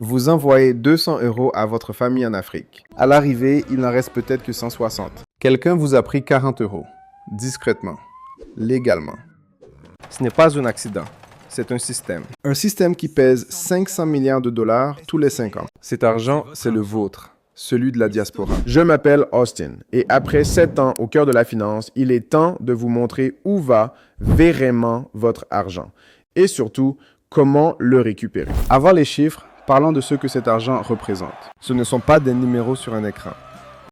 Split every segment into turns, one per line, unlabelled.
Vous envoyez 200 € à votre famille en Afrique. À l'arrivée, il n'en reste peut-être que 160. Quelqu'un vous a pris 40 €, discrètement, légalement. Ce n'est pas un accident, c'est un système. Un système qui pèse 500 milliards de dollars tous les 5 ans. Cet argent, c'est le vôtre, celui de la diaspora. Je m'appelle Austin et après 7 ans au cœur de la finance, il est temps de vous montrer où va vraiment votre argent et surtout, comment le récupérer. Avant les chiffres, parlons de ce que cet argent représente. Ce ne sont pas des numéros sur un écran.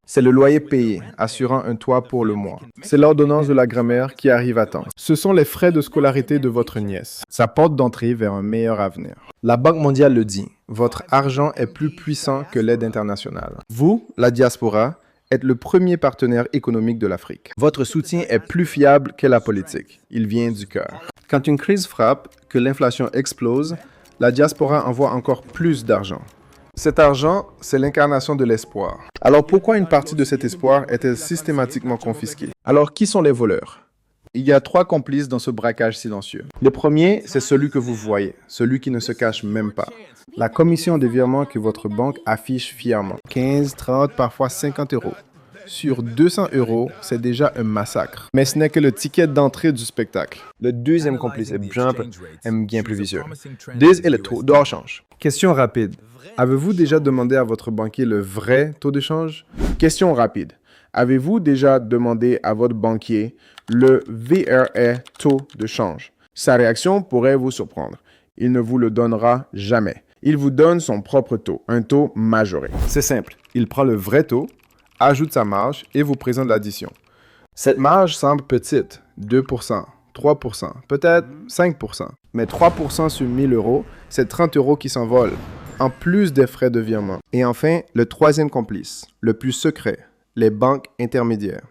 C'est le loyer payé, assurant un toit pour le mois. C'est l'ordonnance de la grand-mère qui arrive à temps. Ce sont les frais de scolarité de votre nièce. Sa porte d'entrée vers un meilleur avenir. La Banque mondiale le dit, votre argent est plus puissant que l'aide internationale. Vous, la diaspora, êtes le premier partenaire économique de l'Afrique. Votre soutien est plus fiable que la politique. Il vient du cœur. Quand une crise frappe, que l'inflation explose, la diaspora envoie encore plus d'argent. Cet argent, c'est l'incarnation de l'espoir. Alors pourquoi une partie de cet espoir est-elle systématiquement confisquée? Alors qui sont les voleurs? Il y a 3 complices dans ce braquage silencieux. Le premier, c'est celui que vous voyez, celui qui ne se cache même pas. La commission de virement que votre banque affiche fièrement. 15, 30, parfois 50 €. Sur 200 €, c'est déjà un massacre. Mais ce n'est que le ticket d'entrée du spectacle. Le deuxième complice est bien plus vicieux. 10 et le taux de change. Question rapide. Avez-vous déjà demandé à votre banquier le vrai taux de change? Question rapide. Avez-vous déjà demandé à votre banquier le vrai taux de change? Sa réaction pourrait vous surprendre. Il ne vous le donnera jamais. Il vous donne son propre taux, un taux majoré. C'est simple. Il prend le vrai taux, ajoute sa marge et vous présente l'addition. Cette marge semble petite, 2%, 3%, peut-être 5%. Mais 3% sur 1000 €, c'est 30 € qui s'envolent, en plus des frais de virement. Et enfin, le troisième complice, le plus secret, les banques intermédiaires.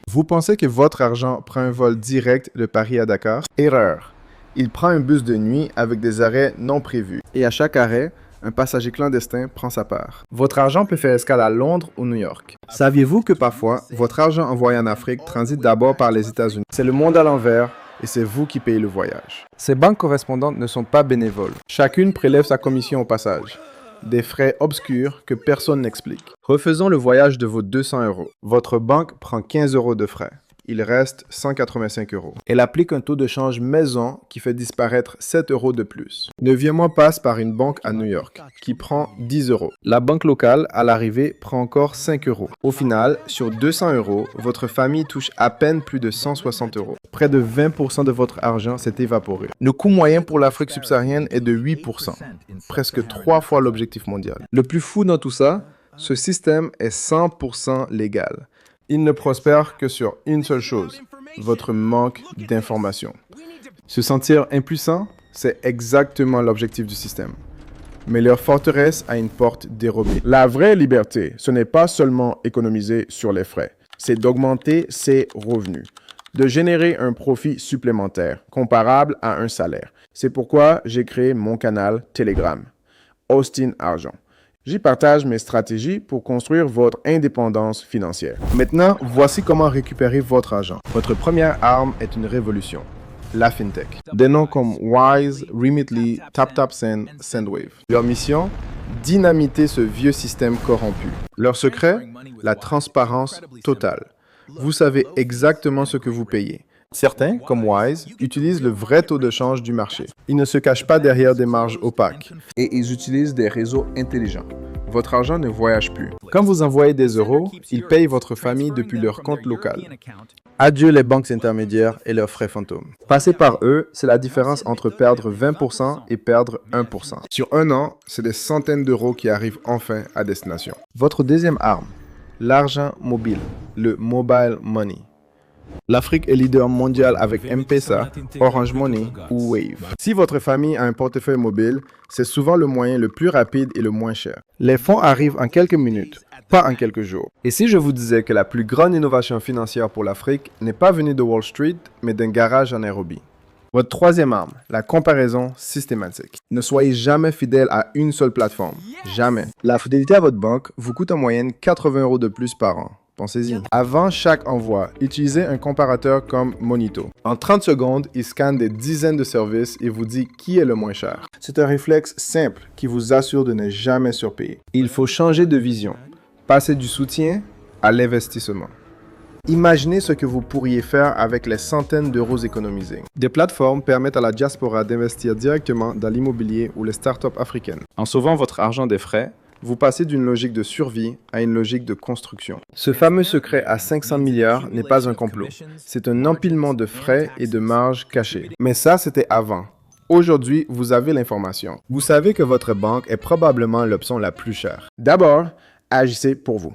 Vous pensez que votre argent prend un vol direct de Paris à Dakar? Erreur. Il prend un bus de nuit avec des arrêts non prévus. Et à chaque arrêt, un passager clandestin prend sa part. Votre argent peut faire escale à Londres ou New York. Saviez-vous que parfois, votre argent envoyé en Afrique transite d'abord par les États-Unis? C'est le monde à l'envers et c'est vous qui payez le voyage. Ces banques correspondantes ne sont pas bénévoles. Chacune prélève sa commission au passage. Des frais obscurs que personne n'explique. Refaisons le voyage de vos 200 €. Votre banque prend 15 € de frais. Il reste 185 €. Elle applique un taux de change maison qui fait disparaître 7 € de plus. Le virement passe par une banque à New York qui prend 10 €. La banque locale, à l'arrivée, prend encore 5 €. Au final, sur 200 €, votre famille touche à peine plus de 160 €. Près de 20% de votre argent s'est évaporé. Le coût moyen pour l'Afrique subsaharienne est de 8%, presque 3 fois l'objectif mondial. Le plus fou dans tout ça, ce système est 100% légal. Il ne prospère que sur une seule chose, votre manque d'information. Se sentir impuissant, c'est exactement l'objectif du système. Mais leur forteresse a une porte dérobée. La vraie liberté, ce n'est pas seulement économiser sur les frais, c'est d'augmenter ses revenus, de générer un profit supplémentaire, comparable à un salaire. C'est pourquoi j'ai créé mon canal Telegram, Austin Argent. J'y partage mes stratégies pour construire votre indépendance financière. Maintenant, voici comment récupérer votre argent. Votre première arme est une révolution, la FinTech. Des noms comme Wise, Remitly, TapTapSend, Sendwave. Leur mission? Dynamiter ce vieux système corrompu. Leur secret? La transparence totale. Vous savez exactement ce que vous payez. Certains, comme Wise, utilisent le vrai taux de change du marché. Ils ne se cachent pas derrière des marges opaques et ils utilisent des réseaux intelligents. Votre argent ne voyage plus. Quand vous envoyez des euros, ils payent votre famille depuis leur compte local. Adieu les banques intermédiaires et leurs frais fantômes. Passer par eux, c'est la différence entre perdre 20% et perdre 1%. Sur un an, c'est des centaines d'euros qui arrivent enfin à destination. Votre deuxième arme, l'argent mobile, le mobile money. L'Afrique est leader mondial avec M-Pesa, Orange Money ou Wave. Si votre famille a un portefeuille mobile, c'est souvent le moyen le plus rapide et le moins cher. Les fonds arrivent en quelques minutes, pas en quelques jours. Et si je vous disais que la plus grande innovation financière pour l'Afrique n'est pas venue de Wall Street, mais d'un garage en Nairobi? Votre troisième arme, la comparaison systématique. Ne soyez jamais fidèle à une seule plateforme. Jamais. La fidélité à votre banque vous coûte en moyenne 80 € de plus par an. Pensez-y. Avant chaque envoi, utilisez un comparateur comme Monito. En 30 secondes, il scanne des dizaines de services et vous dit qui est le moins cher. C'est un réflexe simple qui vous assure de ne jamais surpayer. Il faut changer de vision. Passer du soutien à l'investissement. Imaginez ce que vous pourriez faire avec les centaines d'euros économisés. Des plateformes permettent à la diaspora d'investir directement dans l'immobilier ou les startups africaines. En sauvant votre argent des frais, vous passez d'une logique de survie à une logique de construction. Ce fameux secret à 500 milliards n'est pas un complot. C'est un empilement de frais et de marges cachées. Mais ça, c'était avant. Aujourd'hui, vous avez l'information. Vous savez que votre banque est probablement l'option la plus chère. D'abord, agissez pour vous.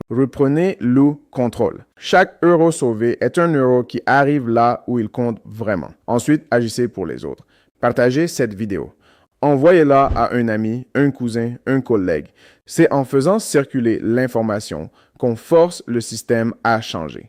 Reprenez le contrôle. Chaque euro sauvé est un euro qui arrive là où il compte vraiment. Ensuite, agissez pour les autres. Partagez cette vidéo. Envoyez-la à un ami, un cousin, un collègue. C'est en faisant circuler l'information qu'on force le système à changer.